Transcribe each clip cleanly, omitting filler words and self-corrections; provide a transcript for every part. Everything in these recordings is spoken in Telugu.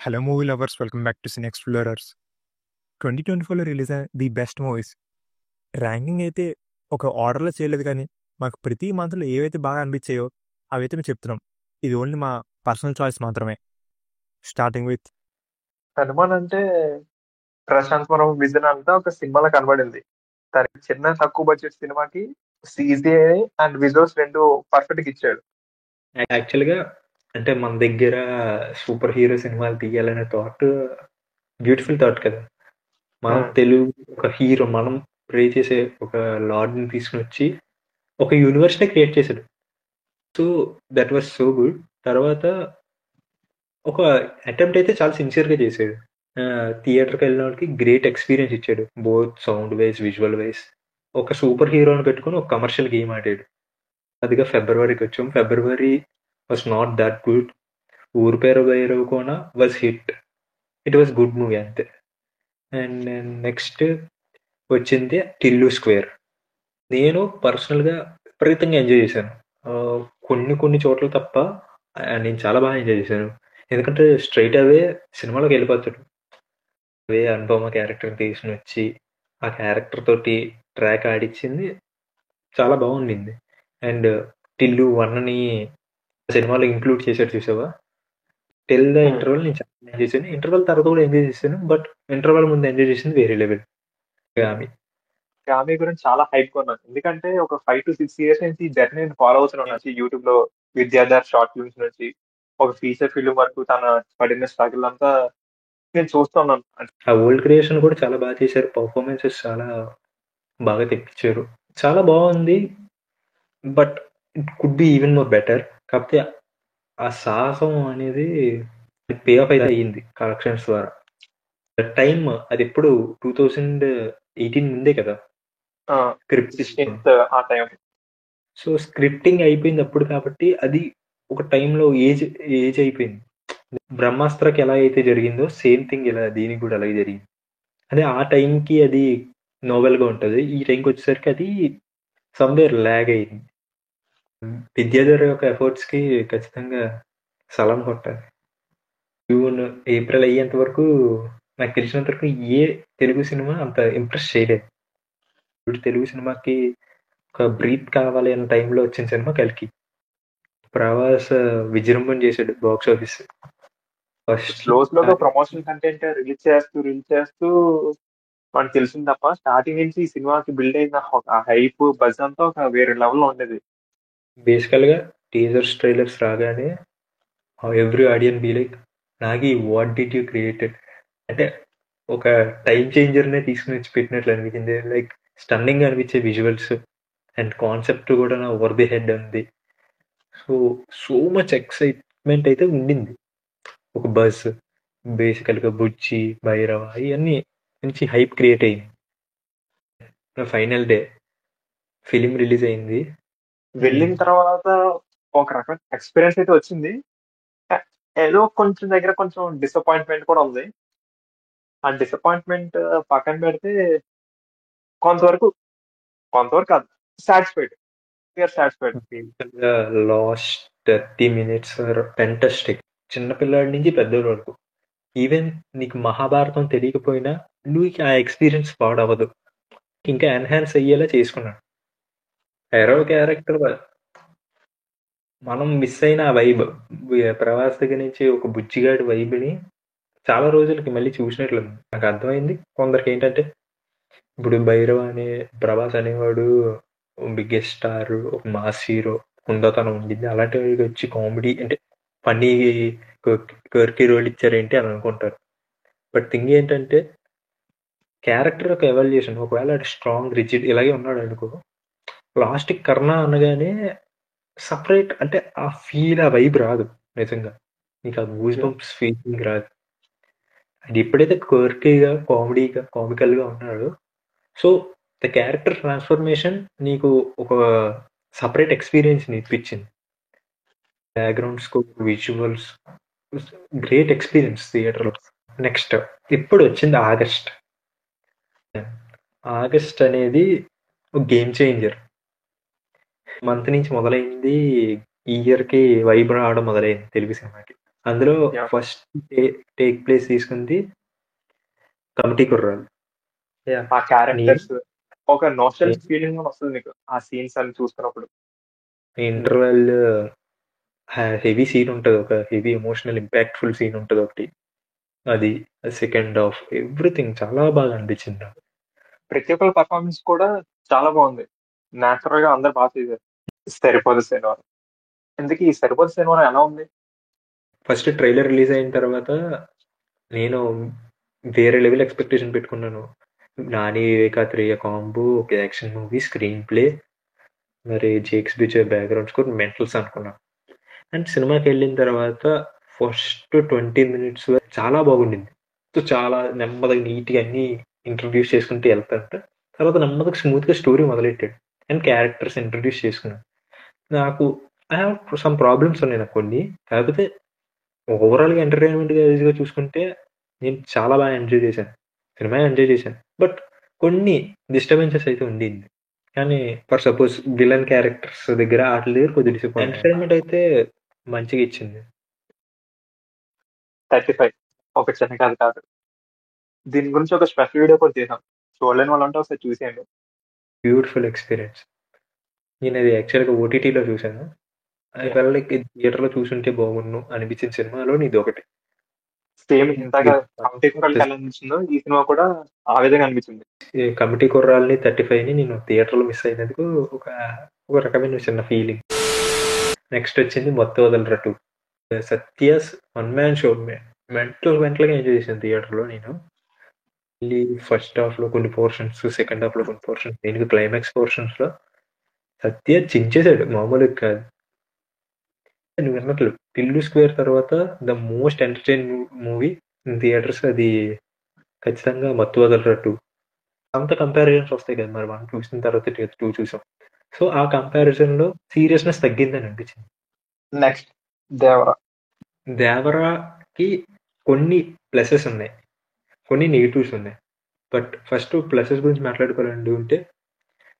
Hello movie lovers, welcome back to Cine Explorers. 2024లో రిలీజ్ అయిన ది బెస్ట్ మూవీస్ ర్యాంకింగ్ అయితే ఒక ఆర్డర్లో చేయలేదు, కానీ మాకు ప్రతి మంత్లో ఏవైతే బాగా అనిపించాయో అవైతే మేము చెప్తున్నాం. ఇది ఓన్లీ మా పర్సనల్ చాయిస్ మాత్రమే. స్టార్టింగ్ విత్ హనుమాన్ అంటే ప్రశాంత్ వరం విజన్ అంతా ఒక సినిమాలో కనబడింది. తనకి చిన్న తక్కువ బడ్జెట్ సినిమాకి సిజిఐ అండ్ విజువల్స్ రెండు పర్ఫెక్ట్ గా ఇచ్చాడు. యాక్చువల్గా అంటే మన దగ్గర సూపర్ హీరో సినిమాలు తీయాలనే థాట్ బ్యూటిఫుల్ థాట్ కదా. మనం తెలుగు ఒక హీరో మనం ప్రే చేసే ఒక లార్డ్ని తీసుకుని వచ్చి ఒక యూనివర్స్ని క్రియేట్ చేశాడు. So that was so good. తర్వాత ఒక అటెంప్ట్ అయితే చాలా సిన్సియర్గా చేశాడు. థియేటర్కి వెళ్ళిన వాళ్ళకి గ్రేట్ ఎక్స్పీరియన్స్ ఇచ్చాడు, both sound wise visual wise. ఒక సూపర్ హీరోని పెట్టుకుని ఒక కమర్షియల్ గేమ్ ఆడాడు. అదిగా ఫిబ్రవరికి వచ్చాం. ఫిబ్రవరి వాస్ నాట్ దట్ గుడ్. ఊరు పేరు Bhairavakona was hit. It was good movie అంతే. అండ్ నెక్స్ట్ వచ్చింది టిల్లు స్క్వేర్. నేను పర్సనల్గా విపరీతంగా ఎంజాయ్ చేశాను. కొన్ని చోట్ల తప్ప నేను చాలా బాగా ఎంజాయ్ చేశాను. ఎందుకంటే స్ట్రైట్ అవే సినిమాలోకి వెళ్ళిపోతాడు. అవే అనుపమ క్యారెక్టర్ తీసుకుని వచ్చి ఆ క్యారెక్టర్ తోటి ట్రాక్ ఆడిచ్చింది చాలా బాగుండింది. అండ్ టిల్లు వన్ని సినిమాలో ఇంక్లూడ్ చేశాడు, చూసావా? టిల్ ద ఇంటర్వల్ నేను చాలా ఎంజాయ్ చేశాను. ఇంటర్వల్ తర్వాత కూడా ఎంజాయ్ చేశాను, బట్ ఇంటర్వల్ ముందు ఎంజాయ్ చేసింది వేరే లెవెల్. గామి గురించి చాలా హైప్ కొన్నాను, ఎందుకంటే ఒక 5 to 6 years నుంచి జర్నీ ఫాలో అవుతున్నాను. యూట్యూబ్ లో విద్యాధర్ షార్ట్ ఫిల్మ్స్ నుంచి ఒక ఫీచర్ ఫిల్మ్ వరకు తన పడిన స్ట్రగుల్ అంతా నేను చూస్తున్నాను. ఆ ఓల్డ్ క్రియేషన్ కూడా చాలా బాగా చేశారు. పర్ఫార్మెన్సెస్ చాలా బాగా తెప్పించారు. చాలా బాగుంది, but it could be even more better. కాకపోతే ఆ సాహసం అనేది పే ఆఫ్ అయితే అయ్యింది కలెక్షన్స్ ద్వారా. టైమ్ అది ఎప్పుడు 2018 ముందే కదా సో స్క్రిప్టింగ్ అయిపోయింది అప్పుడు, కాబట్టి అది ఒక టైంలో ఏజ్ అయిపోయింది. బ్రహ్మాస్త్రకి ఎలా అయితే జరిగిందో సేమ్ థింగ్ ఇలా దీనికి కూడా అలాగే జరిగింది. అదే ఆ టైంకి అది నోవెల్గా ఉంటుంది, ఈ టైంకి వచ్చేసరికి అది సమ్వేర్ ల్యాగ్ అయింది. విద్యాధర్ యొక్క ఎఫర్ట్స్కి ఖచ్చితంగా సలాం కొట్టాలి. జూన్ ఏప్రిల్ అయ్యేంత వరకు నాకు తెలిసినంత వరకు ఏ తెలుగు సినిమా అంత ఇంప్రెస్ చేయలేదు. ఇప్పుడు తెలుగు సినిమాకి ఒక బ్రీత్ కావాలి అన్న టైంలో వచ్చిన సినిమా కల్కి. ప్రభాస్ విజృంభణ చేశాడు బాక్స్ ఆఫీస్. స్లోగా ప్రమోషన్ కంటెంట్ రిలీజ్ చేస్తూ మనకు తెలిసింది తప్ప స్టార్టింగ్ నుంచి ఈ సినిమాకి బిల్డ్ అయిన హైప్ బజ్ అంతా ఒక వేరే లెవెల్లో ఉండేది. బేసికల్ గా టీజర్స్ ట్రైలర్స్ రాగానే every audience be like, Nagi what did you created అంటే ఒక టైం చేంజర్ నే తీసుకుని వచ్చి పెట్టినట్లు అనిపించింది. లైక్ స్టన్నింగ్ అనిపించే విజువల్స్ అండ్ కాన్సెప్ట్ కూడా నా ఓవర్ ది హెడ్ ఉంది. సో మచ్ ఎక్సైట్మెంట్ అయితే ఉండింది. ఒక బస్ బేసికల్గా బుచ్చి భైరవ ఇవన్నీ మంచి హైప్ క్రియేట్ అయింది. ఫైనల్ డే ఫిలిం రిలీజ్ అయింది. వెళ్ళిన తర్వాత ఒక రకమైన ఎక్స్పీరియన్స్ అయితే వచ్చింది. ఏదో కొంచెం దగ్గర కొంచెం డిసప్పాయింట్మెంట్ కూడా ఉంది. ఆ డిసప్పాయింట్మెంట్ పక్కన పెడితే కొంతవరకు కాదు, సాటిస్ఫైడ్. Last 30 minutes fantastic. చిన్నపిల్లాడి నుంచి పెద్దోళ్ళ వరకు. ఈవెన్ నీకు మహాభారతం తెలియకపోయినా నువ్వు ఆ ఎక్స్పీరియన్స్ పాడవదు, ఇంకా ఎన్హాన్స్ అయ్యేలా చేసుకున్నాడు. హెరో క్యారెక్టర్ మనం మిస్ అయిన ఆ వైబ్, ప్రవాస్ దగ్గర నుంచి ఒక బుజ్జిగాడి వైబ్ని చాలా రోజులకి మళ్ళీ చూసినట్లు నాకు అర్థమైంది. కొందరికి ఏంటంటే ఇప్పుడు భైరవ్ అనే ప్రభాస్ అనేవాడు బిగ్గెస్ట్ స్టార్, ఒక మాస్ హీరో, హుందాతనం ఉండింది. అలాంటి వచ్చి కామెడీ అంటే ఫన్నీ కర్కీ రోల్ ఇచ్చారేంటి అని అనుకుంటారు. బట్ థింగ్ ఏంటంటే క్యారెక్టర్ ఒక ఎవాల్యుయేషన్. ఒకవేళ స్ట్రాంగ్ రిజిడ్ ఇలాగే ఉన్నాడు అనుకో, లాస్ట్కి కర్ణ అనగానే సపరేట్ అంటే ఆ ఫీల్, ఆ వైబ్ రాదు. నిజంగా నీకు ఆ గూస్ బంప్స్ ఫీలింగ్ రాదు. అది ఎప్పుడైతే కర్కీగా కామికల్గా ఉన్నాడు, సో ద క్యారెక్టర్ ట్రాన్స్ఫర్మేషన్ నీకు ఒక సపరేట్ ఎక్స్పీరియన్స్ ఇప్పించింది. Background score, visuals, great experience థియేటర్లో. నెక్స్ట్ ఇప్పుడు వచ్చింది ఆగస్ట్ అనేది ఒక గేమ్ చేంజర్. మంత్ నుంచి మొదలైంది, ఈ ఇయర్కి వైబ్ రావడం మొదలైంది తెలుగు సినిమాకి. అందులో Yeah. ఫస్ట్ టేక్ ప్లేస్ తీసుకుంది కమిటీ కుర్రాలు. ఆ క్యారెక్టర్స్ ఒక నోస్టాల్జిక్ ఫీలింగ్ కూడా వస్తుంది మీకు ఆ సీన్స్ అన్ని చూస్తున్నప్పుడు. ఇంటర్వెల్ హెవీ సీన్ ఉంటుంది, ఒక హెవీ ఎమోషనల్ ఇంపాక్ట్ఫుల్ సీన్ ఉంటుంది ఒకటి. అది సెకండ్ హాఫ్ ఎవ్రీథింగ్ చాలా బాగా అనిపించింది నాకు. ప్రతి ఒక్కరి పర్ఫార్మెన్స్ కూడా చాలా బాగుంది. న్యాచురల్ గా అందరు బాగా చేశారు. సరిపోదు సినిమా. ఎందుకు ఈ సరిపోదు సినిమా ఎలా ఉంది? ఫస్ట్ ట్రైలర్ రిలీజ్ అయిన తర్వాత నేను వేరే లెవెల్ ఎక్స్పెక్టేషన్ పెట్టుకున్నాను. నాని వివేకా త్రేయ కాంబో, ఒక యాక్షన్ మూవీ, స్క్రీన్ ప్లే, మరి జేక్స్ బిచర్ బ్యాక్గ్రౌండ్ స్కోర్ మెంటల్స్ అనుకున్నాను. అండ్ సినిమాకి వెళ్ళిన తర్వాత ఫస్ట్ 20 minutes చాలా బాగుండింది. సో చాలా నెమ్మదిగా నీట్గా అన్ని ఇంట్రడ్యూస్ చేసుకుంటూ వెళ్తాంట. తర్వాత నెమ్మదిగా స్మూత్గా స్టోరీ మొదలెట్టాడు అండ్ క్యారెక్టర్స్ ఇంట్రడ్యూస్ చేసుకున్నాను. నాకు ఐ హ్యావ్ సమ్ ప్రాబ్లమ్స్ ఉన్నాయి నాకు కొన్ని. కాకపోతే ఓవరాల్గా ఎంటర్టైన్మెంట్గా చూసుకుంటే నేను చాలా బాగా ఎంజాయ్ చేశాను, సినిమా ఎంజాయ్ చేశాను. బట్ కొన్ని డిస్టర్బెన్సెస్ అయితే ఉండింది. కానీ ఫర్ సపోజ్ విలన్ క్యారెక్టర్స్ దగ్గర వాటి దగ్గర కొద్దిగా డిసప్పాయింట్. ఎంటర్టైన్మెంట్ అయితే మంచిగా ఇచ్చింది. 35 ఒక చిన్న కథ కాదు. దీని గురించి ఒక స్పెషల్ వీడియో కూడా చేసాం. చూడలేని వాళ్ళు ఉంటే ఒకసారి చూసేయండి. Beautiful experience. నేను అది యాక్చువల్గా ఓటీటీలో చూశాను. అది థియేటర్లో చూసుంటే బాగుండు అనిపించిన సినిమాలో ఇది ఒకటి. సేమ్ ఇంతగా కమిటీ కుర్రాలకి ఎలా అనిపించిందో ఈ సినిమా కూడా ఆ విధంగా అనిపించింది. కమిటీ కుర్రాల్ని 35ని నేను థియేటర్లో మిస్ అయినందుకు ఒక రకమైన చిన్న ఫీలింగ్. నెక్స్ట్ వచ్చింది మొత్తం వదలరా 2. Satya's one man show. మెంటల్గా ఎంజాయ్ చేశాను థియేటర్లో నేను. ఫస్ట్ హాఫ్ లో కొన్ని పోర్షన్స్, సెకండ్ హాఫ్ లో కొన్ని పోర్షన్స్, దీనికి క్లైమాక్స్ పోర్షన్స్ లో సత్య చించేశాడు, మామూలుగా కాదు. నువ్వు అన్నట్లు టిల్లు స్క్వేర్ తర్వాత the most entertain movie in theatres అది ఖచ్చితంగా మత్తు వదలరా 2. అంత కంపారిజన్స్ వస్తాయి కదా, మరి 1 చూసిన తర్వాత 2 చూసాం. సో ఆ కంపారిజన్ లో సీరియస్నెస్ తగ్గిందని అనిపించింది. నెక్స్ట్ దేవరా. దేవరాకి కొన్ని ప్లసెస్ ఉన్నాయి, కొన్ని నెగిటివ్స్ ఉన్నాయి. బట్ ఫస్ట్ ప్లసెస్ గురించి మాట్లాడుకోవాలండి ఉంటే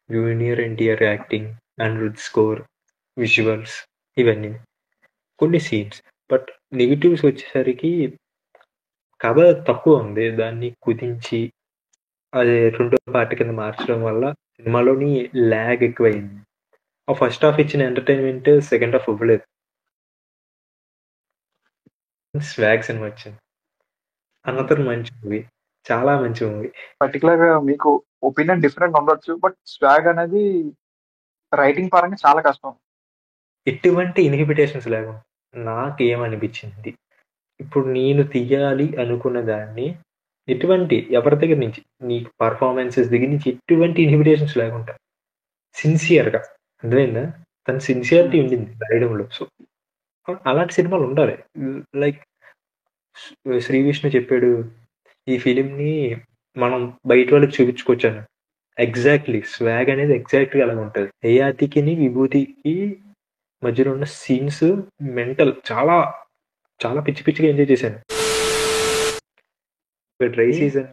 junior NTR acting, Anirudh score, visuals, ఇవన్నీ కొన్ని సీన్స్. బట్ నెగిటివ్స్ వచ్చేసరికి కథ తక్కువ ఉంది, దాన్ని కుదించి అది 2వ పార్ట్ కింద మార్చడం వల్ల సినిమాలోని ల్యాగ్ ఎక్కువైంది. ఆ ఫస్ట్ హాఫ్ ఇచ్చిన ఎంటర్టైన్మెంట్ సెకండ్ హాఫ్ ఇవ్వలేదు. స్వాగ్ సినిమా వచ్చింది, అనదర్ మంచి మూవీ, చాలా మంచి మూవీ. పర్టికులర్ గా మీకు ఒపీనియన్ డిఫరెంట్ ఉండొచ్చు, బట్ స్వాగ్ అనేది రైటింగ్ పరంగా చాలా కష్టం. ఎటువంటి ఇన్హిబిటేషన్స్ లేకుండా నాకేమనిపించింది, ఇప్పుడు నేను తీయాలి అనుకున్న దాన్ని ఎటువంటి ఎవరి దగ్గర నుంచి, నీకు పర్ఫార్మెన్సెస్ దగ్గర నుంచి ఎటువంటి ఇన్హిబిటేషన్స్ లేకుండా సిన్సియర్గా, అర్థమైందా, తన సిన్సియారిటీ ఉండింది రాయడంలో. సో అలాంటి సినిమాలు ఉండాలి. లైక్ శ్రీ విష్ణు చెప్పాడు, ఈ ఫిలింని మనం బయట వాళ్ళకి చూపించుకొచ్చాను. ఎగ్జాక్ట్లీ స్వాగ్ అనేది ఎగ్జాక్ట్గా అలా ఉంటుంది. హేయాతికి విభూతికి మధ్యలో ఉన్న సీన్స్ మెంటల్, చాలా చాలా పిచ్చి పిచ్చిగా ఎంజాయ్ చేశాను. డ్రై సీజన్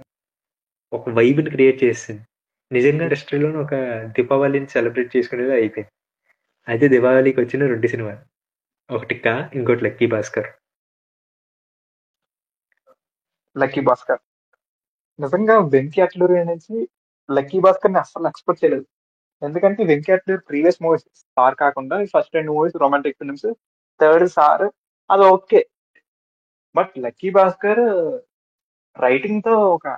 ఒక వైబ్ని క్రియేట్ చేసింది. నిజంగా ఇండస్ట్రీలో ఒక దీపావళిని సెలబ్రేట్ చేసుకునేది అయిపోయింది. అయితే దీపావళికి వచ్చిన 2 సినిమాలు, ఒకటి కా, ఇంకోటి లక్కీ భాస్కర్. లక్కీ భాస్కర్ నిజంగా వెంకీ అట్లూరి నుంచి లక్కీ భాస్కర్ ని అస్సలు ఎక్స్పెక్ట్ చేయలేదు. ఎందుకంటే Venky Atluri previous movies star కాకుండా first 2 movies romantic films, third Sir, అది okay. But Lucky Bhaskar writing తో ఒక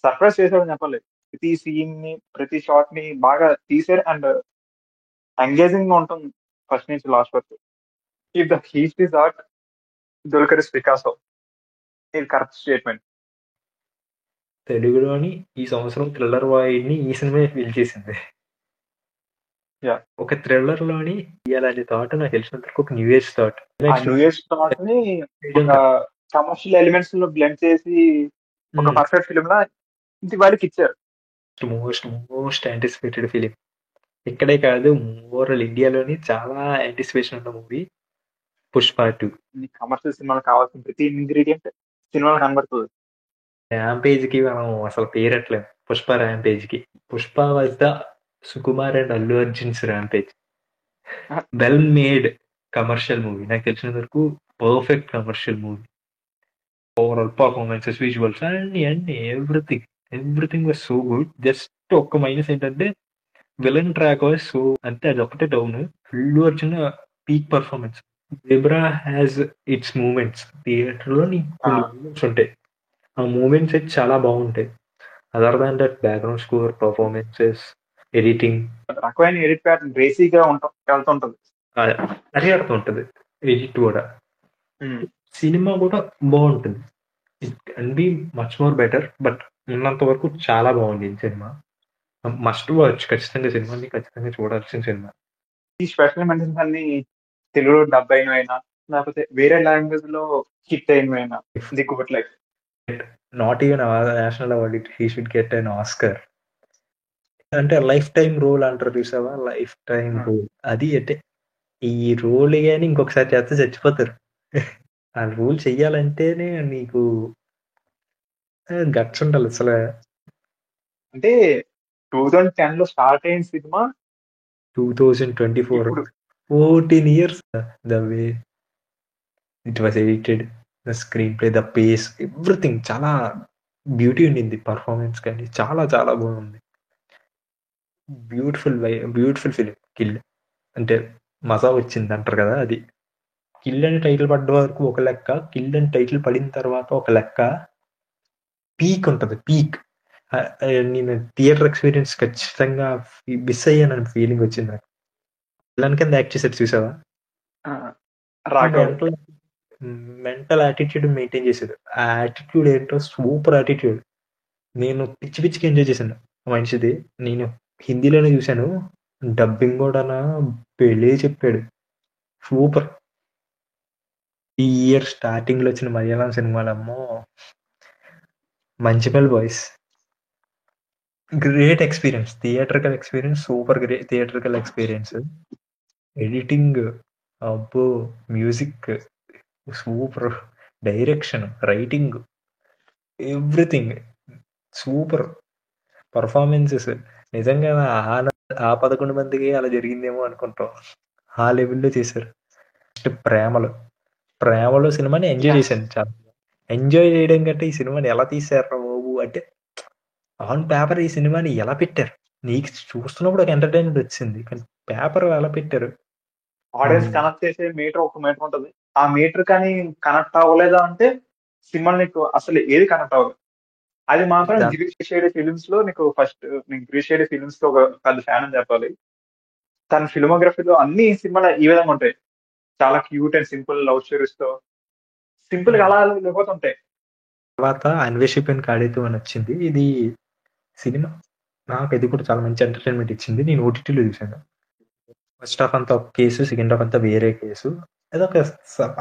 సర్ప్రైజ్ చేశాడని చెప్పాలి. ప్రతి సీన్ ని, ప్రతి షాట్ ని బాగా తీసారు అండ్ ఎంగేజింగ్ గా ఉంటుంది ఫస్ట్ నుంచి లాస్ట్ వరకు. If the heist is art, Dulquer is Picasso. ఇది కరెక్ట్ స్టేట్మెంట్. తెలుగులోని ఈ సంవత్సరం థ్రిల్లర్ వాయిడ్ని ఈ సినిమా ఫీల్ చేసింది. ఒక థ్రిల్లర్ లోని ఇలాంటి థాట్ నాకు తెలిసినంత వరకు ఒక new age thought. New age thought ని కమర్షియల్ ఎలిమెంట్స్ లో బ్లెండ్ చేసి ఒక పర్ఫెక్ట్ ఫిలిం లా ఇంటి వాళ్ళకి ఇచ్చారు. మోస్ట్ యాంటిసిపేటెడ్ ఫిలిం ఇక్కడే కాదు, ఓవరాల్ ఇండియాలోని చాలా యాంటిసిపేషన్ ఉన్న మూవీ పుష్ప 2. కమర్షియల్ సినిమాలు కావాల్సిన ప్రతి ఇంగ్రీడియంట్ సినిమాలో కనబడుతుంది. ర్యాంపేజ్ కి మనం అసలు పేరట్లేదు, పుష్ప ర్యాంపేజ్ కి. Pushpa was the Sukumar and Allu Arjun's rampage. Well made commercial movie. నాకు తెలిసిన వరకు perfect commercial movie. Overall performances, visuals అన్ని everything was so good. Just ఒక్క మైనస్ ఏంటంటే విలన్ ట్రాక్ వాజ్ సో, అంతే, అది ఒకటే డౌన్. ఫుల్ వచ్చిన peak performance. Zebra has its moments. థియేటర్లో నీకు కొన్ని మూమెంట్స్ ఉంటాయి, ఆ మూమెంట్స్ అయితే చాలా బాగుంటాయి. Other than that background score, performances, editing రకమైన ఎడిట్ ప్యాటర్న్ రేసీగా వెళ్తుంటది, పరిగెడుతుంటది. ఎడిట్ కూడా, సినిమా కూడా బాగుంటుంది. It can be much more better, but ఉన్నంత వరకు చాలా బాగుంది ఈ సినిమా. మస్ట్ వాచ్, ఖచ్చితంగా సినిమాని ఖచ్చితంగా చూడాల్సిన సినిమా. ఈ స్పెషల్ మెన్షన్స్ అన్ని తెలుగులో డబ్ అయినా లేకపోతే వేరే లాంగ్వేజ్ లో హిట్ అయినా the good life. Not even national award, he should get an Oscar. అంటే లైఫ్ టైం రోల్ అంటారు చూసావా, లైఫ్ టైం రోల్. అది అంటే ఈ రోల్ కానీ ఇంకొకసారి చేస్తే చచ్చిపోతారు. ఆ రోల్ చెయ్యాలంటేనే నీకు గట్స్ ఉండాలి అసలు. అంటే 2010 లో స్టార్ట్ అయిన cinema 2024, 14 years. The way it was edited, the screenplay, the pace, everything చాలా బ్యూటీ ఉండింది. పర్ఫార్మెన్స్ కానీ చాలా చాలా బాగుంది. Beautiful film. కిల్ అంటే మజా వచ్చింది అంటారు కదా, అది. కిల్ అని టైటిల్ పడ్డ వరకు ఒక లెక్క, కిల్ అని టైటిల్ పడిన తర్వాత ఒక లెక్క. పీక్ ఉంటుంది, పీక్. నేను థియేటర్ ఎక్స్పీరియన్స్ ఖచ్చితంగా మిస్ అయ్యానని ఫీలింగ్ వచ్చింది నాకు. విలన్ కింద యాక్ట్ చేసేది చూసావా, మెంటల్ యాటిట్యూడ్ మెయింటైన్ చేసేది. ఆ యాటిట్యూడ్ ఏంటో సూపర్ యాటిట్యూడ్. నేను పిచ్చికి ఎంజాయ్ చేశాను మనిషిది. నేను హిందీలోనే చూశాను, డబ్బింగ్ కూడా పెళ్ళి చెప్పాడు. సూపర్. ఈ ఇయర్ స్టార్టింగ్ లో వచ్చిన మలయాళం సినిమాలమ్మో, Manjummel Boys, great experience. Theatrical experience, super great theatrical experience. Editing అబ్బో, music super, direction, writing, everything super. Performances నిజంగా ఆ 11 మందికి అలా జరిగిందేమో అనుకుంటాం, ఆ లెవెల్లో చేశారు. నెక్స్ట్ ప్రేమలో సినిమాని ఎంజాయ్ చేశాను చాలా. ఎంజాయ్ చేయడం కంటే ఈ సినిమాని ఎలా తీశారు బాబు అంటే, ఆన్ పేపర్ ఈ సినిమాని ఎలా పెట్టారు, నీకు చూస్తున్నప్పుడు ఒక ఎంటర్టైన్మెంట్ వచ్చింది, కానీ పేపర్ ఎలా పెట్టారు. ఆడియన్స్ కనెక్ట్ చేసే మీటర్ ఒక మీటర్ ఉంటుంది, ఆ మీటర్ కానీ కనెక్ట్ అవ్వలేదా అంటే సినిమా నీకు అసలు ఏది కనెక్ట్ అవ్వదు. అది మాత్రం గిరీష్ షేడే ఫిలిమ్స్ లో నీకు ఫస్ట్, నేను గిరీష్ షేడే ఫిలిమ్స్ లో ఒక పెద్ద ఫ్యాన్ అని చెప్పాలి. తన ఫిల్మోగ్రఫీలో అన్ని సినిమాలు ఈ విధంగా ఉంటాయి, చాలా cute and simple love stories తో సింపుల్ గా అలా వెళ్ళిపోతుంటాయి. తర్వాత అన్వేషిపెన్ కాడితో అని వచ్చింది. ఇది సినిమా నాకు ఇది కూడా చాలా మంచి ఎంటర్టైన్మెంట్ ఇచ్చింది. నేను ఓటీటీలో చూసాను. ఫస్ట్ హాఫ్ అంతా ఒక కేసు, సెకండ్ హాఫ్ అంతా వేరే కేసు. అదొక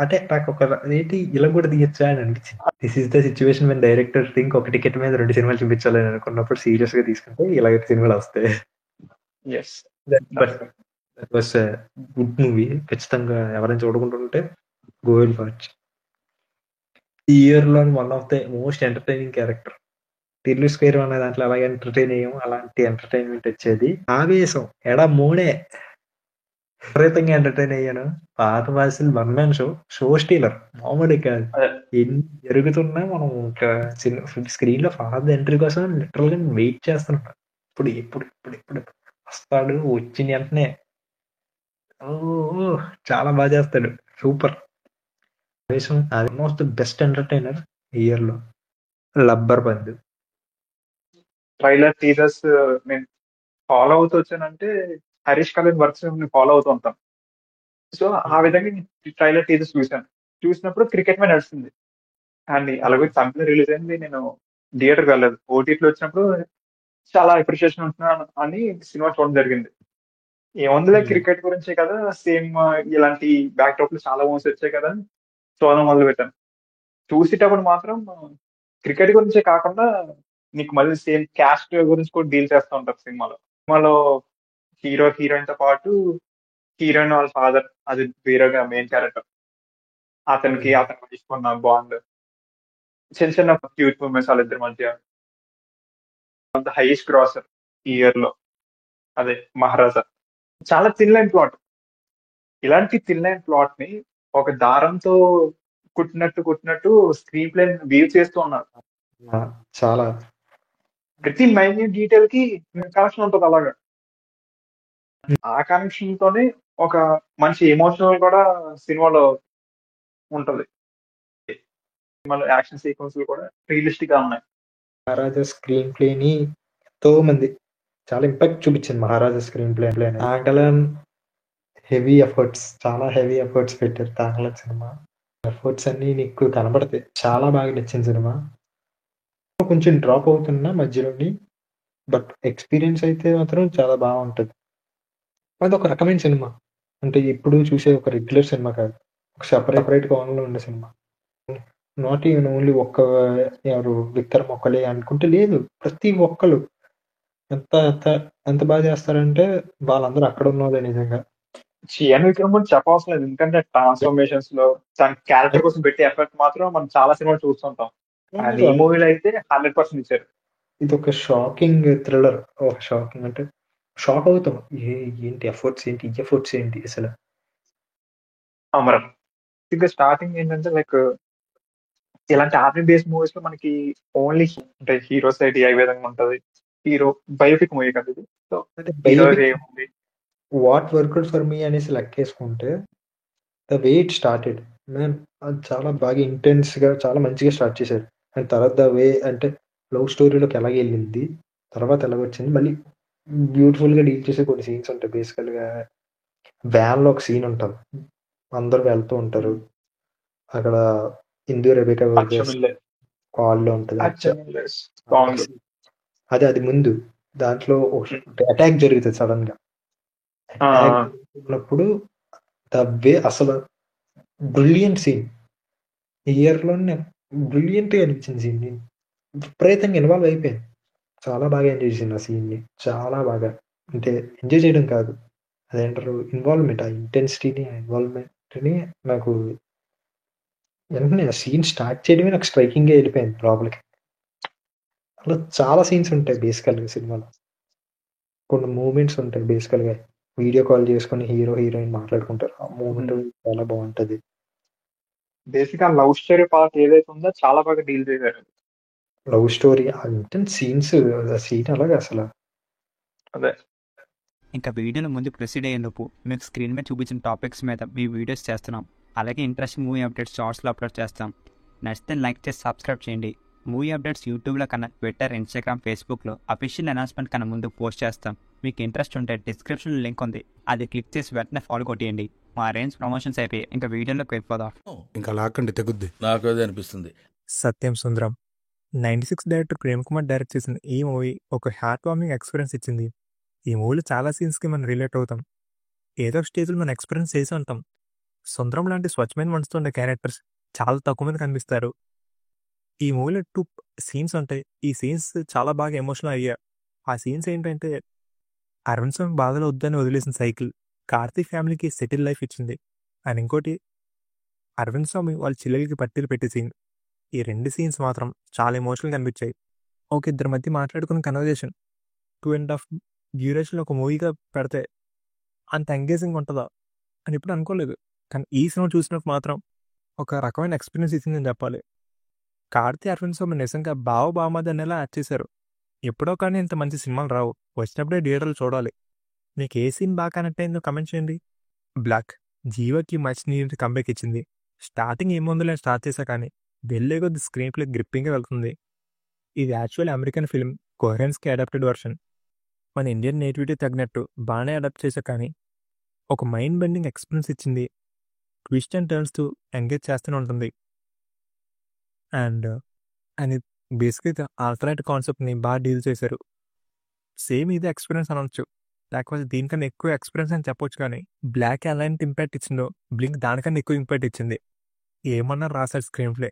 అంటే నాకు ఒక ఏంటి ఇలా కూడా తీయచ్చా అని అనిపించింది. This is the situation when director think ఒక టికెట్ మీద 2 సినిమాలు చూపించాలని అనుకున్నప్పుడు సీరియస్ గా తీసుకుంటే ఇలాగ సినిమాలు వస్తాయి. But that was good movie. ఖచ్చితంగా ఎవరైనా చూడకుంటుంటే గో అండ్ వాచ్. ఈ ఇయర్ లో one of the most entertaining character. Tillu square అనే దాంట్లో అలాగే ఎంటర్టైన్ అయ్యాము, అలాంటి ఎంటర్టైన్మెంట్ వచ్చేది. ఆవేశం ఎడా మూడే విపరీతంగా ఎంటర్టైన్ అయ్యాను. పాత భాషలు వన్ మ్యాన్ షో స్టీలర్ మామూలు కాదు. ఎన్ని జరుగుతున్నా మనం ఇంకా స్క్రీన్ లో ఫాదర్ ఎంట్రీ కోసం లిటరల్ గా వెయిట్ చేస్తున్నాం. ఇప్పుడు ఎప్పుడు ఇప్పుడు ఎప్పుడు వస్తాడు, వచ్చిన వెంటనే చాలా బాగా చేస్తాడు, super. One of the best entertainer year లో. లబ్బర్ బంధు ట్రైలర్ టీజర్స్ నేను ఫాలో అవుతూ వచ్చానంటే హరీష్ కళ్యాణ్ వర్క్స్ ఫాలో అవుతూ ఉంటాను. సో ఆ విధంగా ట్రైలర్ టీజర్స్ చూసినప్పుడు క్రికెట్ మీద నడుస్తుంది అండ్ అలాగే తమిళ రిలీజ్ అయింది. నేను థియేటర్కి వెళ్ళలేదు, ఓటీటీలో వచ్చినప్పుడు చాలా అప్రిషియేషన్ ఉంటున్నాను అని సినిమా చూడడం జరిగింది. ఏముందిలే క్రికెట్ గురించే కదా, సేమ్ ఇలాంటి బ్యాక్ డ్రాప్ చాలా మూవీస్ వచ్చాయి కదా చూడడం మొదలు పెట్టాను. చూసేటప్పుడు మాత్రం క్రికెట్ గురించే కాకుండా నీకు మళ్ళీ సేమ్ క్యాస్ట్ గురించి కూడా డీల్ చేస్తూ ఉంటారు సినిమాలో హీరోయిన్ తో పాటు హీరోయిన్ వాళ్ళ ఫాదర్, అది వేరేగా మెయిన్ క్యారెక్టర్, అతనికి తీసుకున్న బాండ్, చిన్న చిన్న క్యూట్ మూమెంట్స్ వాళ్ళిద్దరి మధ్య. ద హైయెస్ట్ గ్రాసర్ ఈ ఇయర్ లో అదే మహారాజా. చాలా థిన్ లైన్ ప్లాట్. ఇలాంటి థిన్ లైన్ ప్లాట్ ని ఒక దారంతో కుట్టినట్టు స్క్రీన్ ప్లే వీవ్ చేస్తూ ఉన్నారు. చాలా ప్రతి మైన్యూట్ డీటెయిల్ కి కనెక్షన్ ఉంటుంది అలాగా. ఆ కనెక్షన్ తోనే ఒక మంచి ఎమోషనల్ కూడా సినిమాలో ఉంటది. సినిమాలో యాక్షన్ సీక్వెన్స్ కూడా రియలిస్టిక్ గా ఉన్నాయి. మహారాజా స్క్రీన్ ప్లేని ఎంతో మంది చాలా ఇంపాక్ట్ చూపించింది. మహారాజా స్క్రీన్ ప్లే తాంగలన్ చాలా హెవీ ఎఫర్ట్స్ పెట్టారు తాంగలన్ సినిమా. ఎఫర్ట్స్ అన్ని నీకు కనబడతాయి. చాలా బాగా నచ్చింది సినిమా. కొంచెం డ్రాప్ అవుతున్నా మధ్యలోని, బట్ ఎక్స్పీరియన్స్ అయితే మాత్రం చాలా బాగుంటది. అది ఒక రకమైన సినిమా. అంటే ఇప్పుడు చూసే ఒక రెగ్యులర్ సినిమా కాదు. ఒక సెపరేట్ కోణంలో ఉండే సినిమా. నాట్ ఈవెన్ ఓన్లీ ఎవరు విక్రమ్ ఒక్కలే అనుకుంటే లేదు. ప్రతి ఒక్కరు ఎంత ఎంత ఎంత బాగా చేస్తారంటే వాళ్ళందరూ అక్కడ ఉన్నోళ్ళే నిజంగా. చియాన్ విక్రమ్ గురించి చెప్పవసరం లేదు. ఎందుకంటే ట్రాన్స్ఫర్మేషన్స్ లో తన క్యారెక్టర్ కోసం పెట్టే ఎఫర్ట్ మాత్రం మనం చాలా సినిమాలు చూస్తుంటాం. అది ఈ మూవీలో అయితే 100% ఇచ్చారు. ఇది ఒక షాకింగ్ థ్రిల్లర్. షాకింగ్ అంటే షాక్ అవుతాం. ఏంటి ఎఫర్ట్స్ ఏంటి అసలు. అమరం ఇంకా స్టార్టింగ్ ఏంటంటే లైక్ ఇలాంటి ఆర్మీ బేస్డ్ మూవీస్ లో మనకి ఓన్లీ అంటే హీరో సైడ్ ఏ విధంగా ఉంటది. హీరో బయోపిక్ మూవీ కదా ఇది. సో అంటే హీరో బయోపిక్ ఏముంది వాట్ వర్క్డ్ ఫర్ మీ అనేసి లెక్కేసుకుంటే the way it started man, అది చాలా బాగా ఇంటెన్స్ గా చాలా మంచిగా స్టార్ట్ చేశారు. అండ్ తర్వాత ద వే అంటే లవ్ స్టోరీలోకి ఎలాగ వెళ్ళింది, తర్వాత ఎలాగొచ్చింది, మళ్ళీ బ్యూటిఫుల్ గా డీల్ చేసే కొన్ని సీన్స్ ఉంటాయి. బేసికల్ గా వ్యాన్ లో ఒక సీన్ ఉంటుంది. అందరు వెళ్తూ ఉంటారు. అక్కడ హిందూ రెబికా కాల్ లో ఉంటుంది. అది ముందు దాంట్లో అటాక్ జరుగుతుంది సడన్ గా. అటాక్ జరిగినప్పుడు ద వే అసలు బ్రిలియంట్ సీన్. ఇయర్ లో బ్రిలియంట్ గా అనిపించింది సీన్. విపరీతంగా ఇన్వాల్వ్ అయిపోయాను. చాలా బాగా ఎంజాయ్ చేసింది ఆ సీన్ ని. చాలా బాగా అంటే ఎంజాయ్ చేయడం కాదు, అదేంటారు ఇన్వాల్వ్మెంట్, ఆ ఇంటెన్సిటీని ఆ ఇన్వాల్వ్మెంట్ని నాకు వెంటనే ఆ సీన్ స్టార్ట్ చేయడమే నాకు స్ట్రైకింగ్ గా వెళ్ళిపోయింది లోపలికి. అలా చాలా సీన్స్ ఉంటాయి బేసికల్ గా సినిమాలో. కొన్ని మూమెంట్స్ ఉంటాయి బేసికల్ గా. వీడియో కాల్ చేసుకుని హీరో హీరోయిన్ మాట్లాడుకుంటారు. ఆ మూమెంట్ చాలా బాగుంటది. బేసిక్ ఆ లవ్ స్టోరీ పార్ట్ ఏదైతే ఉందో చాలా బాగా డీల్ చేశారు. లవ్ స్టోరీ ఆ ఇంటెన్స్ సీన్స్, ఆ సీన్ అలాగే అసలు. అదే ఇంకా వీడియోలో ముందు ప్రొసీడ్ అయ్యేందుకు మీకు స్క్రీన్ మీద చూపించిన టాపిక్స్ మీద మీ వీడియోస్ చేస్తున్నాం. అలాగే ఇంట్రెస్టింగ్ మూవీ అప్డేట్స్ షార్ట్స్లో అప్లోడ్ చేస్తాం. నచ్చితే లైక్ చేసి సబ్స్క్రైబ్ చేయండి. మూవీ అప్డేట్స్ యూట్యూబ్లో కన్నా ట్విట్టర్, ఇన్స్టాగ్రామ్, ఫేస్బుక్లో అఫీషియల్ అనౌన్స్మెంట్ కన్నా ముందు పోస్ట్ చేస్తాం. మీకు ఇంట్రెస్ట్ ఉంటే డిస్క్రిప్షన్లో లింక్ ఉంది, అది క్లిక్ చేసి వెంటనే ఫాలో కొట్టేయండి. మా రేంజ్ ప్రమోషన్స్ అయిపోయి ఇంకా వీడియోలోకి వెళ్ళిపోదాం. ఇంకా లాక్కండి తెగుద్ది. నాకు అదే అనిపిస్తుంది. సత్యం సుందరం 96 డైరెక్టర్ ప్రేమ్ కుమార్ డైరెక్ట్ చేసిన ఈ మూవీ ఒక హార్ట్ వార్మింగ్ ఎక్స్పీరియన్స్ ఇచ్చింది. ఈ మూవీలో చాలా సీన్స్కి మనం రిలేట్ అవుతాం. ఏదో ఒక స్టేజ్లో మనం ఎక్స్పీరియన్స్ చేసి ఉంటాం. సుందరం లాంటి స్వచ్ఛమైన మనసుతో ఉండే క్యారెక్టర్స్ చాలా తక్కువ మంది కనిపిస్తారు. ఈ మూవీలో 2 సీన్స్ ఉంటాయి. ఈ సీన్స్ చాలా బాగా ఎమోషనల్ అయ్యా. ఆ సీన్స్ ఏంటంటే అరవింద్ స్వామి బాధలో వద్దని వదిలేసిన సైకిల్ కార్తీక్ ఫ్యామిలీకి సెటిల్ లైఫ్ ఇచ్చింది. అండ్ ఇంకోటి అరవింద్ స్వామి వాళ్ళ చెల్లెలకి పట్టీలు పెట్టే సీన్. ఈ 2 సీన్స్ మాత్రం చాలా ఎమోషనల్గా అనిపించాయి. ఒక ఇద్దరి మధ్య మాట్లాడుకున్న కన్వర్జేషన్ 2.5 డ్యూరేషన్లో ఒక మూవీగా పెడితే అంత ఎంగేజింగ్ ఉంటుందా అని ఇప్పుడు అనుకోలేదు. కానీ ఈ సినిమా చూసినప్పుడు మాత్రం ఒక రకమైన ఎక్స్పీరియన్స్ ఇచ్చిందని చెప్పాలి. కార్తీ అరవింద్ స్వామి నిజంగా బావమాది అనేలా యాక్ట్ చేశారు. ఎప్పుడో కానీ ఇంత మంచి సినిమాలు రావు, వచ్చినప్పుడే థియేటర్లు చూడాలి. మీకు ఏ సీన్ బాగా కనెక్ట్ అయిందో కమెంట్ చేయండి. బ్లాక్ జీవకి మచ్ నీడ్ కంబ్యాక్ ఇచ్చింది. స్టార్టింగ్ ఏముందులే స్టార్ట్ చేశా కానీ వెళ్ళే కొద్ది స్క్రీన్ ప్లే గ్రిప్పింగ్గా వెళ్తుంది. ఇది యాక్చువల్లీ అమెరికన్ ఫిల్మ్ కోహరెన్స్కి అడాప్టెడ్ వర్షన్. మన ఇండియన్ నేటివిటీ తగినట్టు బాగానే అడాప్ట్ చేశా కానీ ఒక మైండ్ బెండింగ్ ఎక్స్పీరియన్స్ ఇచ్చింది. ట్విస్ట్ అండ్ టర్న్స్ ఎంగేజ్ చేస్తూనే ఉంటుంది. అండ్ బేసిక్గా ఆల్టర్నేట్ కాన్సెప్ట్ని బాగా డీల్ చేశారు. సేమ్ ఇదే ఎక్స్పీరియన్స్ అనొచ్చు, లేకపోతే దీనికన్నా ఎక్కువ ఎక్స్పీరియన్స్ అని చెప్పొచ్చు. కానీ బ్లాక్ ఎలాంటి ఇంపాక్ట్ ఇచ్చిందో బ్లింక్ దానికన్నా ఎక్కువ ఇంపాక్ట్ ఇచ్చింది. ఏమన్నా రాశారు స్క్రీన్ ప్లే,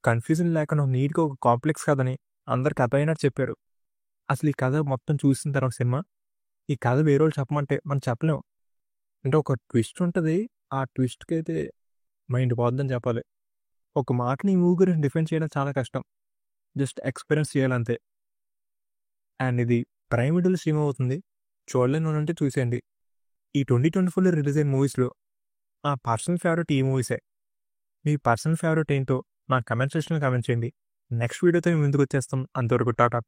కన్ఫ్యూజన్ లేకుండా నీట్గా ఒక కాంప్లెక్స్ కథని అందరికి అర్థమైనట్టు చెప్పారు. అసలు ఈ కథ మొత్తం చూసిన తర్వాత సినిమా ఈ కథ వేరే వాళ్ళు చెప్పమంటే మనం చెప్పలేము. అంటే ఒక ట్విస్ట్ ఉంటుంది, ఆ ట్విస్ట్కి అయితే మైండ్ పోద్దని చెప్పాలి. ఒక మాటని ఈ మూవీ గురించి డిఫెండ్ చేయడం చాలా కష్టం, జస్ట్ ఎక్స్పీరియన్స్ చేయాలంతే. అండ్ ఇది ప్రైమ్ వీడియోలో స్ట్రీమ్ అవుతుంది, చూడలేని ఉంటే చూసేయండి. ఈ 2024లో రిలీజ్ అయిన మూవీస్లో నా పర్సనల్ ఫేవరెట్ ఈ మూవీసే. మీ పర్సనల్ ఫేవరెట్ ఏంటో నా కమెంట్ సెక్షన్లో కమెంట్ చేయండి. నెక్స్ట్ వీడియోతో మేము ముందుకు వచ్చేస్తాం. అంతవరకు టాటా.